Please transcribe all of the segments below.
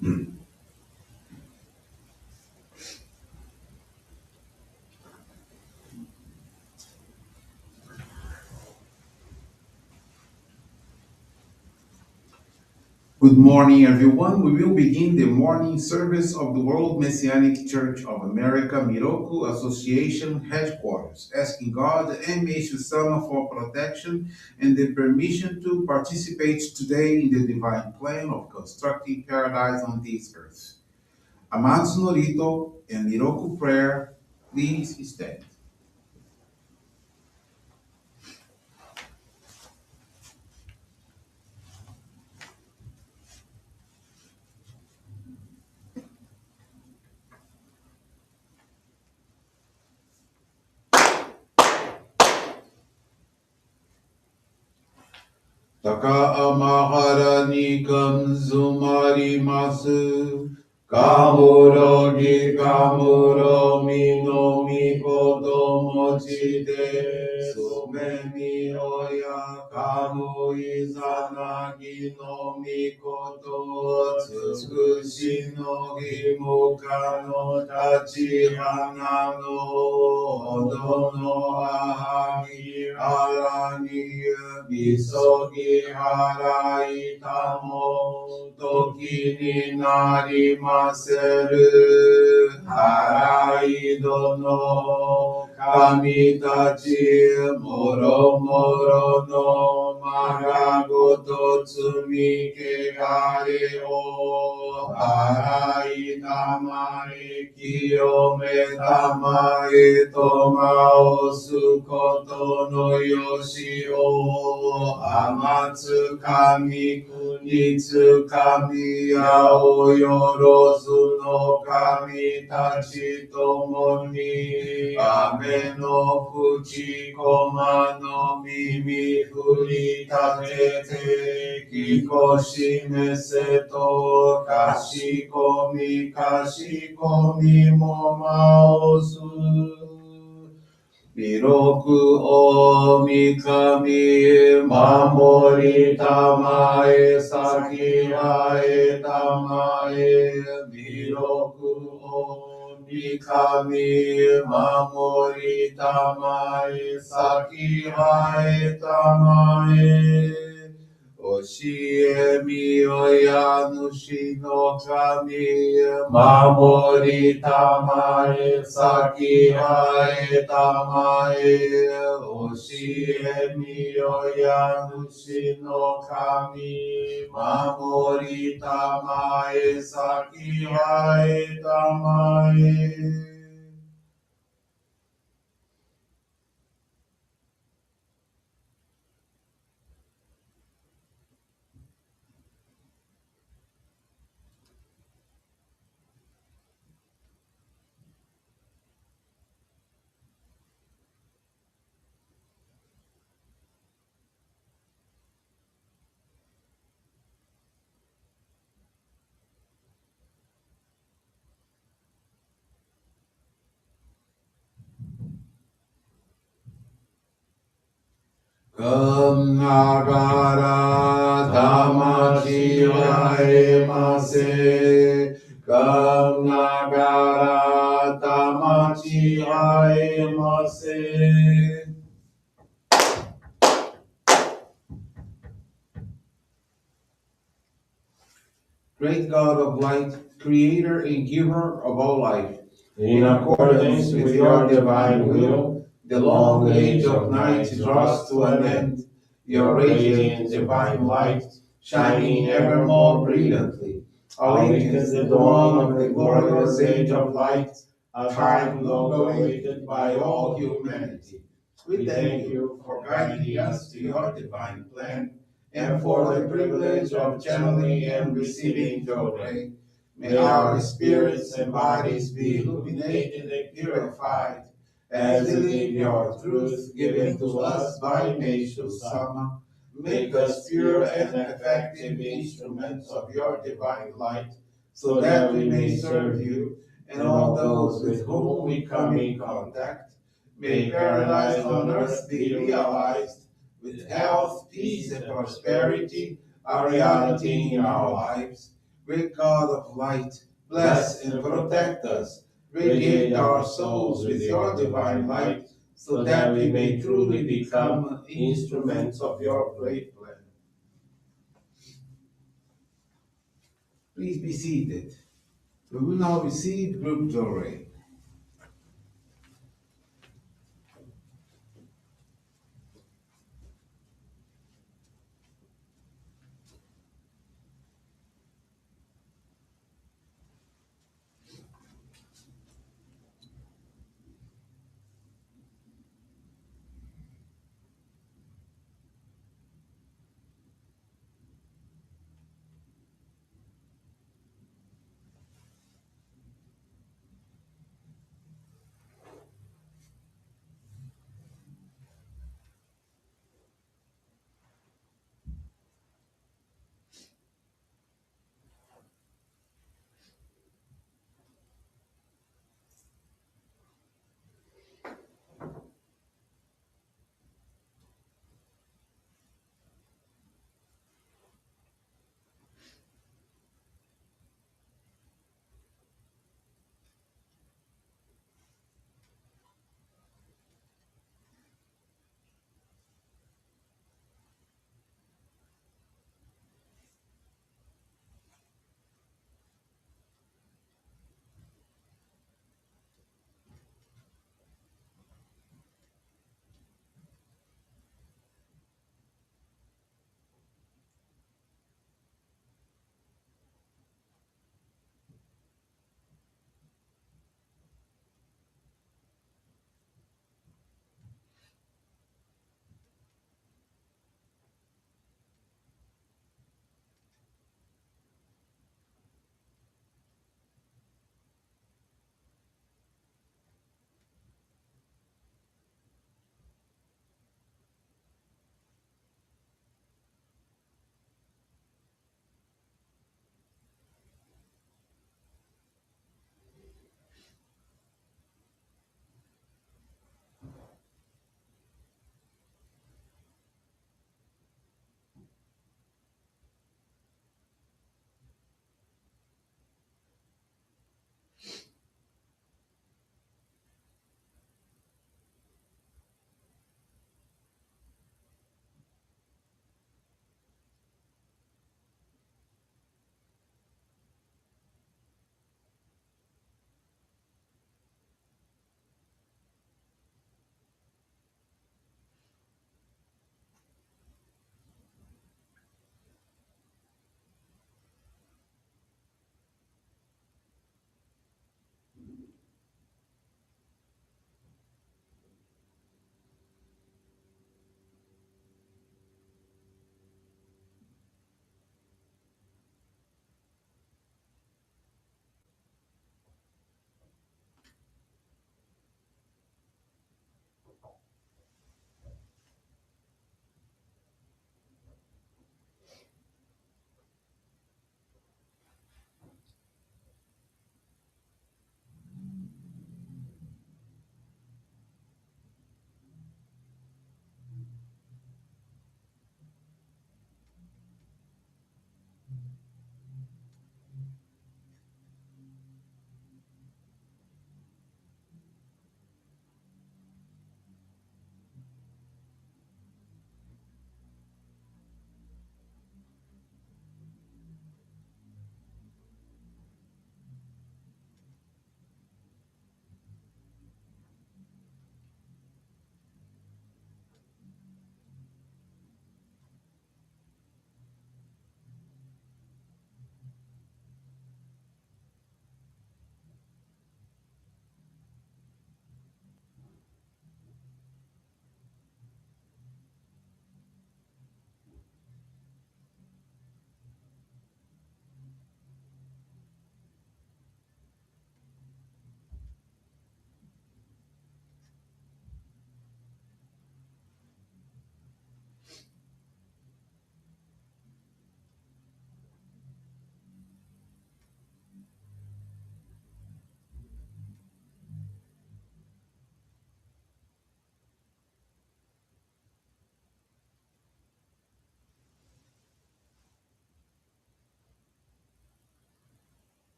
Good morning, everyone. We will begin the morning service of the World Messianic Church of America Miroku Association headquarters, asking God and Meishu-sama for protection and the permission to participate today in the divine plan of constructing paradise on this earth. Amatsu-Norito and Miroku Prayer, please stand. Takaamahara ni kanzumarimasu. Kamuro gi kamuro mino mikoto mochite. Sumemi oya kamu izanagi no mikoto. Tsukushi no himuka no tachihana no odo no ahagi arani misogi harai tamo toki ni narimaseru harai dono kami tachi moro moro no magagoto tsumi kegare o harai tamae kiyome tamae tomao sukoto no yoshi o amatsu kami kunitsu kami yao yorozu no kami tachi tomo ni ame no fuchi koma no mimi furi tatete kikoshi mese to kashikomi mo maosu Miroku o mikami mamori tamae sakiae tamae Miroku o mikami mamori tamae sakiae tamae Oshie mi oyanushi no kami mamori tamae sakihae tamae Oshie mi oyanushi no kami mamori tamae sakihae tamae Nagara Damashi Aemase Nagara Damashi Aemase Great God of light, creator and giver of all life, in accordance with your divine will, the long age of night draws to an end, your radiant divine light, shining ever more brilliantly, awakens the dawn of the glorious age of light, a time long awaited by all humanity. We thank you for guiding us to your divine plan and for the privilege of channeling and receiving Johrei. May our spirits and bodies be illuminated and purified as we live your truth given to us by Meishu-sama. Make us pure and effective instruments of your divine light, so that we may serve you and all those with whom we come in contact. May paradise on earth be realized with health, peace, and prosperity, a reality in our lives. Great God of light, bless and protect us. Radiate our souls with your divine light, so that we may truly become instruments of your great plan. Please be seated. We will now receive group Johrei.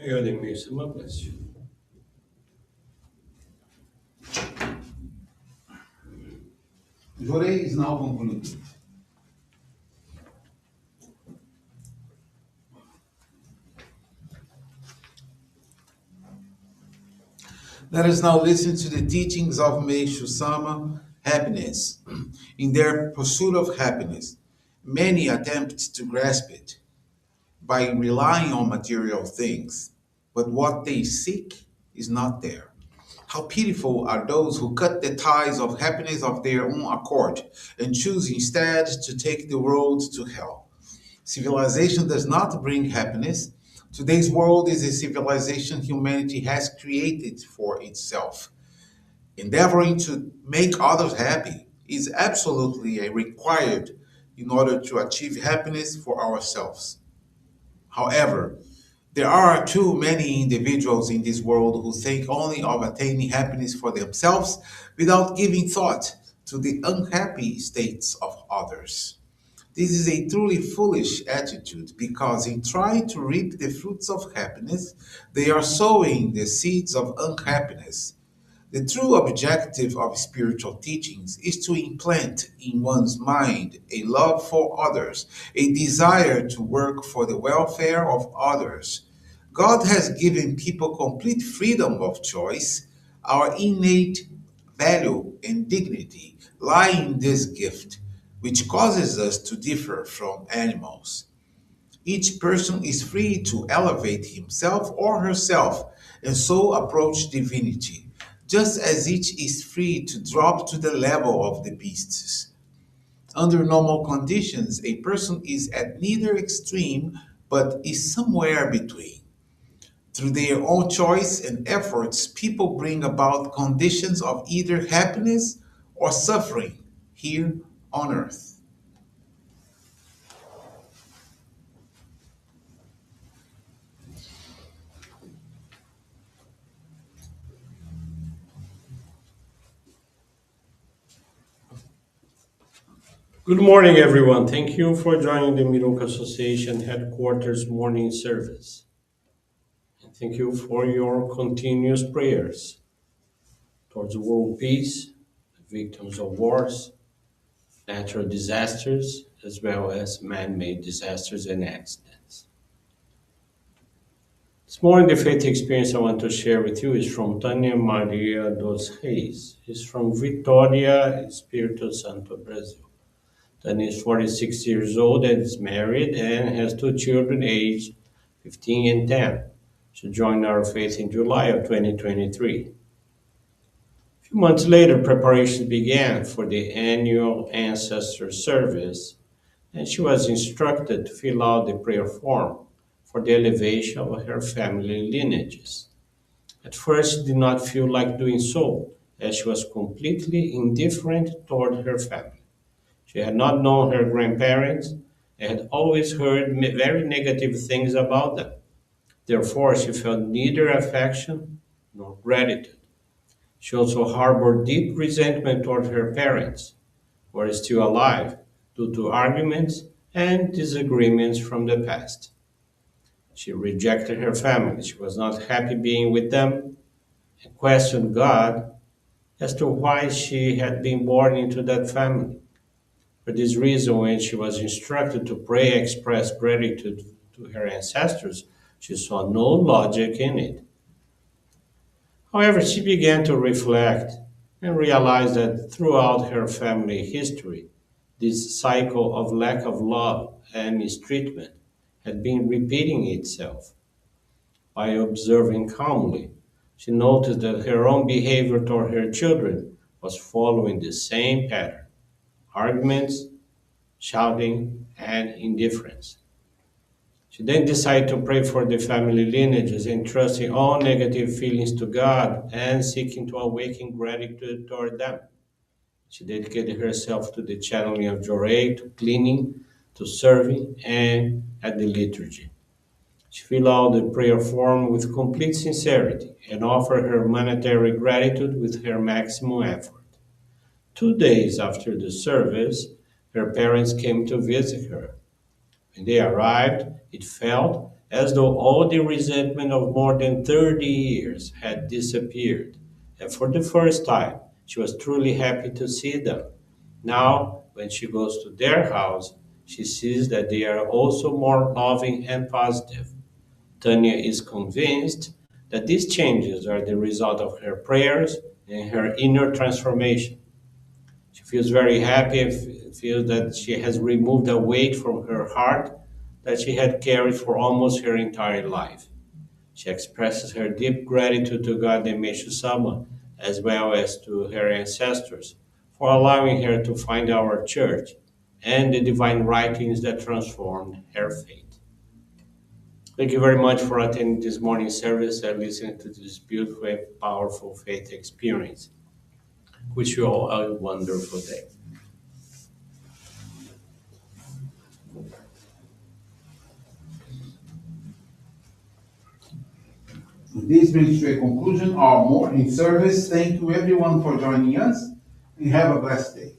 God and Meishu-sama bless you. Johrei is now concluded. Let us now listen to the teachings of Meishu-sama, happiness. In their pursuit of happiness, many attempt to grasp it by relying on material things, but what they seek is not there. How pitiful are those who cut the ties of happiness of their own accord and choose instead to take the road to hell. Civilization does not bring happiness. Today's world is a civilization humanity has created for itself. Endeavoring to make others happy is absolutely a required in order to achieve happiness for ourselves. However, there are too many individuals in this world who think only of attaining happiness for themselves without giving thought to the unhappy states of others. This is a truly foolish attitude because in trying to reap the fruits of happiness, they are sowing the seeds of unhappiness. The true objective of spiritual teachings is to implant in one's mind a love for others, a desire to work for the welfare of others. God has given people complete freedom of choice. Our innate value and dignity lie in this gift, which causes us to differ from animals. Each person is free to elevate himself or herself and so approach divinity, just as each is free to drop to the level of the beasts. Under normal conditions, a person is at neither extreme but is somewhere between. Through their own choice and efforts, people bring about conditions of either happiness or suffering here on earth. Good morning, everyone. Thank you for joining the Miroku Association headquarters morning service. And thank you for your continuous prayers towards world peace, victims of wars, natural disasters, as well as man-made disasters and accidents. This morning, the faith experience I want to share with you is from Tânia Maria dos Reis. It's from Vitória, Espírito Santo, Brazil. Tânia is 46 years old and is married and has two children aged 15 and 10. She joined our faith in July of 2023. A few months later, preparations began for the annual ancestor service, and she was instructed to fill out the prayer form for the elevation of her family lineages. At first, she did not feel like doing so, as she was completely indifferent toward her family. She had not known her grandparents and had always heard very negative things about them. Therefore, she felt neither affection nor gratitude. She also harbored deep resentment toward her parents, who are still alive, due to arguments and disagreements from the past. She rejected her family. She was not happy being with them and questioned God as to why she had been born into that family. For this reason, when she was instructed to pray, express gratitude to her ancestors, she saw no logic in it. However, she began to reflect and realized that throughout her family history, this cycle of lack of love and mistreatment had been repeating itself. By observing calmly, she noticed that her own behavior toward her children was following the same pattern: arguments, shouting, and indifference. She then decided to pray for the family lineages, entrusting all negative feelings to God and seeking to awaken gratitude toward them. She dedicated herself to the channeling of Johrei, to cleaning, to serving, and at the liturgy. She filled out the prayer form with complete sincerity and offered her monetary gratitude with her maximum effort. 2 days after the service, her parents came to visit her. When they arrived, it felt as though all the resentment of more than 30 years had disappeared. And for the first time, she was truly happy to see them. Now, when she goes to their house, she sees that they are also more loving and positive. Tanya is convinced that these changes are the result of her prayers and her inner transformation. She feels very happy and feels that she has removed a weight from her heart that she had carried for almost her entire life. She expresses her deep gratitude to God and Meishu-sama, as well as to her ancestors, for allowing her to find our church and the divine writings that transformed her fate. Thank you very much for attending this morning service and listening to this beautiful and powerful faith experience. Wish you all a wonderful day. This brings to a conclusion our morning service. Thank you everyone for joining us and have a blessed day.